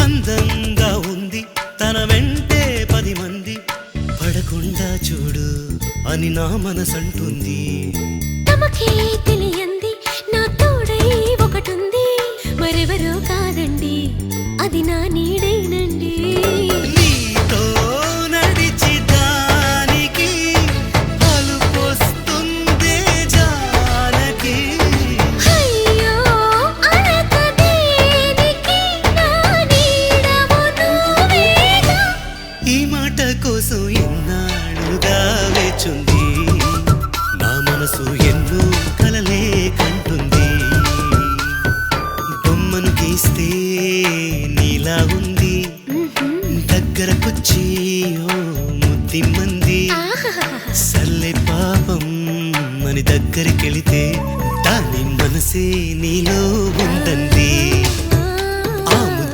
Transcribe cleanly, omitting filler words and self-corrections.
అందంగా ఉంది తన వెంటే 10 మంది పడకుండా చూడు అని నా మనసంటుంది. తమకే తెలియంది నా తోడై ఒకటుంది, మరెవరో కాదండి అది నా నీడేనండి. నీతో నడిచి దానికి అలుపొస్తుందే జానకి. అయ్యో అనక దేనికి నా నీడవు నువ్వేగా. ఈ మాట కోసం ఎన్నాళ్ళుగా వేచుంది నా మనసు, ఎన్నో కలలే కంటుంది. బొమ్మను గీస్తే నీలా ఉంది, దగ్గరకొచ్చి ఓ ముద్దిమ్మంది. సల్లే పాపం అని దగ్గరికెళితే దాని మనసే నీలో